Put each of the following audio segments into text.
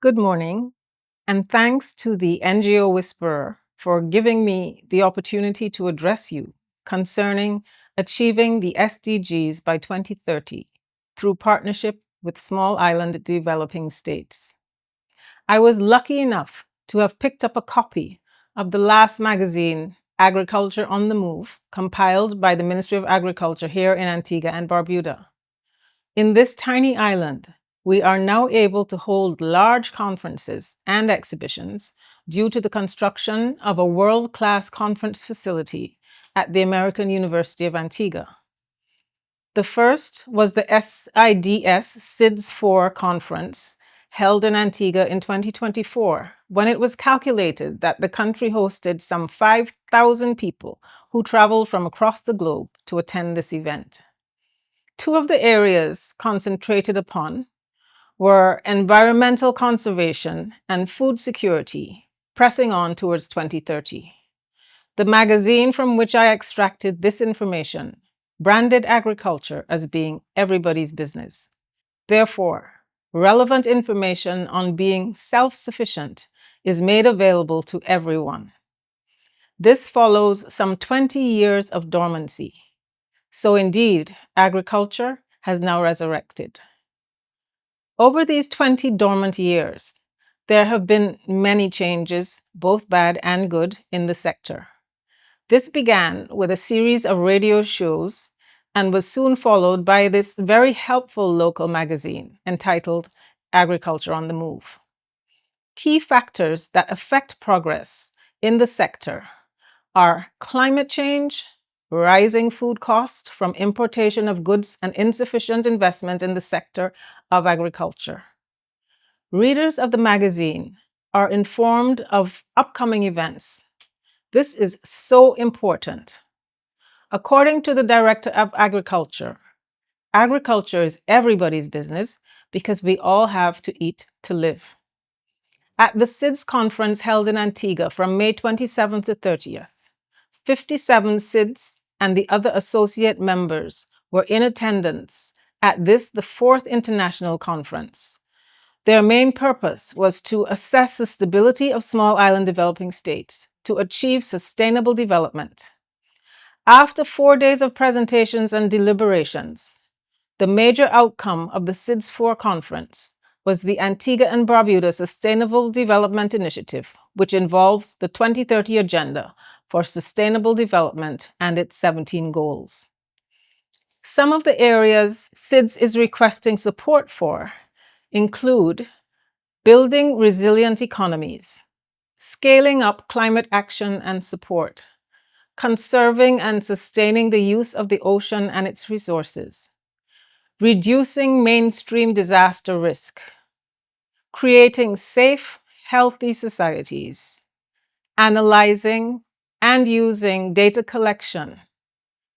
Good morning, and thanks to the NGO Whisperer for giving me the opportunity to address you concerning achieving the SDGs by 2030 through partnership with small island developing states. I was lucky enough to have picked up a copy of the last magazine, Agriculture on the Move, compiled by the Ministry of Agriculture here in Antigua and Barbuda. In this tiny island, we are now able to hold large conferences and exhibitions due to the construction of a world-class conference facility at the American University of Antigua. The first was the SIDS SIDS 4 conference held in Antigua in 2024, when it was calculated that the country hosted some 5,000 people who traveled from across the globe to attend this event. Two of the areas concentrated upon were environmental conservation and food security, pressing on towards 2030. The magazine from which I extracted this information branded agriculture as being everybody's business. Therefore, relevant information on being self-sufficient is made available to everyone. This follows some 20 years of dormancy. So indeed, agriculture has now resurrected. Over these 20 dormant years, there have been many changes, both bad and good, in the sector. This began with a series of radio shows and was soon followed by this very helpful local magazine entitled Agriculture on the Move. Key factors that affect progress in the sector are climate change, rising food costs from importation of goods, and insufficient investment in the sector of agriculture. Readers of the magazine are informed of upcoming events. This is so important. According to the Director of Agriculture, agriculture is everybody's business because we all have to eat to live. At the SIDS conference held in Antigua from May 27th to 30th, 57 SIDS and the other associate members were in attendance at this, the fourth international conference. Their main purpose was to assess the stability of small island developing states to achieve sustainable development. After 4 days of presentations and deliberations, the major outcome of the SIDS 4 conference was the Antigua and Barbuda Sustainable Development Initiative, which involves the 2030 Agenda for Sustainable Development and its 17 goals. Some of the areas SIDS is requesting support for include building resilient economies, scaling up climate action and support, conserving and sustaining the use of the ocean and its resources, reducing mainstream disaster risk, creating safe, healthy societies, analyzing and using data collection,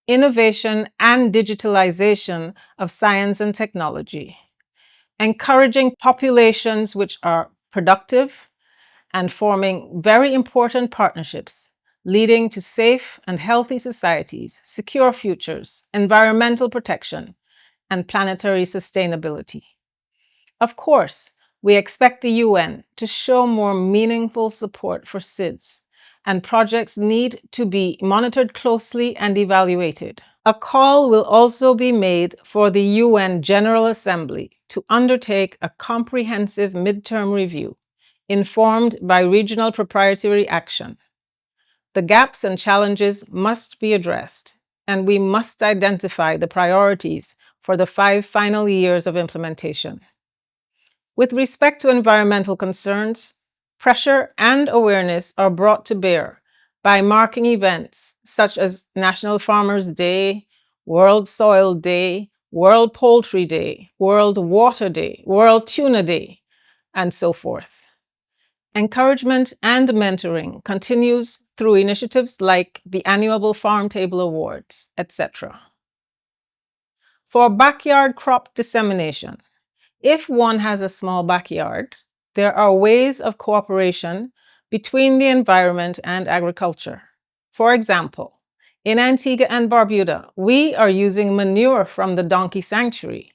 innovation and digitalization of science and technology, encouraging populations which are productive and forming very important partnerships, leading to safe and healthy societies, secure futures, environmental protection, and planetary sustainability. Of course, we expect the UN to show more meaningful support for SIDS, and projects need to be monitored closely and evaluated. A call will also be made for the UN General Assembly to undertake a comprehensive midterm review, informed by regional proprietary action. The gaps and challenges must be addressed, and we must identify the priorities for the 5 final years of implementation. With respect to environmental concerns, pressure and awareness are brought to bear by marking events such as National Farmers Day, World Soil Day, World Poultry Day, World Water Day, World Tuna Day, and so forth. Encouragement and mentoring continues through initiatives like the annual Farm Table Awards, etc. For backyard crop dissemination, if one has a small backyard, there are ways of cooperation between the environment and agriculture. For example, in Antigua and Barbuda, we are using manure from the donkey sanctuary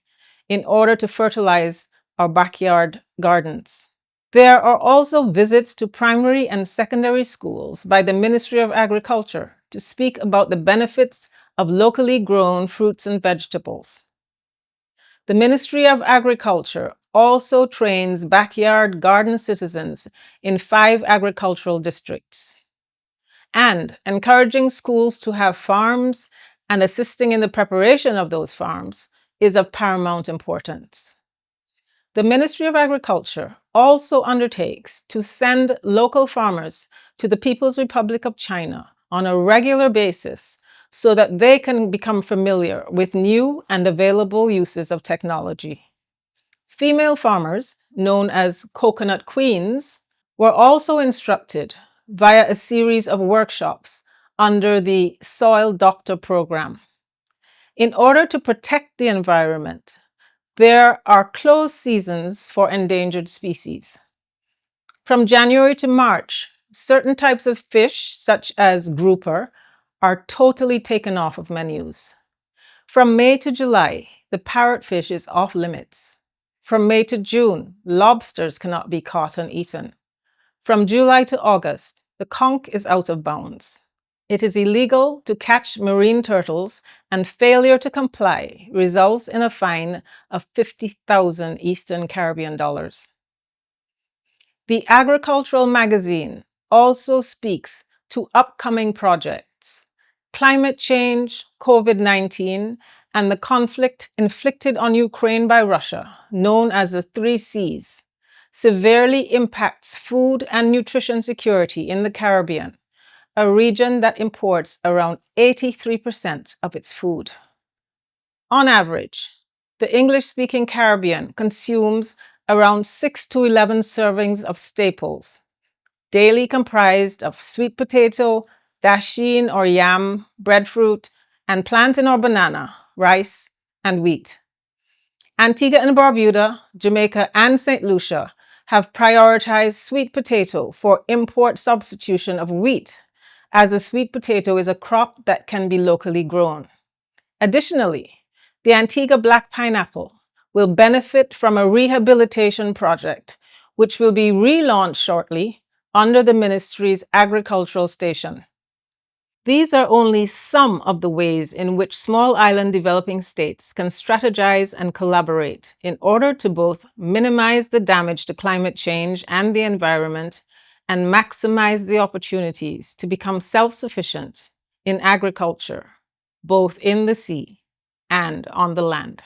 in order to fertilize our backyard gardens. There are also visits to primary and secondary schools by the Ministry of Agriculture to speak about the benefits of locally grown fruits and vegetables. The Ministry of Agriculture also trains backyard garden citizens in 5 agricultural districts. And encouraging schools to have farms and assisting in the preparation of those farms is of paramount importance. The Ministry of Agriculture also undertakes to send local farmers to the People's Republic of China on a regular basis so that they can become familiar with new and available uses of technology. Female farmers, known as coconut queens, were also instructed via a series of workshops under the Soil Doctor program. In order to protect the environment, there are closed seasons for endangered species. From January to March, certain types of fish, such as grouper, are totally taken off of menus. From May to July, the parrotfish is off limits. From May to June, lobsters cannot be caught and eaten. From July to August, the conch is out of bounds. It is illegal to catch marine turtles, and failure to comply results in a fine of 50,000 Eastern Caribbean dollars. The Agricultural Magazine also speaks to upcoming projects. Climate change, COVID-19, and the conflict inflicted on Ukraine by Russia, known as the 3Cs, severely impacts food and nutrition security in the Caribbean, a region that imports around 83% of its food. On average, the English-speaking Caribbean consumes around 6 to 11 servings of staples, daily comprised of sweet potato, dasheen or yam, breadfruit, and plantain or banana, rice, and wheat. Antigua and Barbuda, Jamaica, and St. Lucia have prioritized sweet potato for import substitution of wheat, as the sweet potato is a crop that can be locally grown. Additionally, the Antigua black pineapple will benefit from a rehabilitation project, which will be relaunched shortly under the ministry's agricultural station. These are only some of the ways in which small island developing states can strategize and collaborate in order to both minimize the damage to climate change and the environment and maximize the opportunities to become self-sufficient in agriculture, both in the sea and on the land.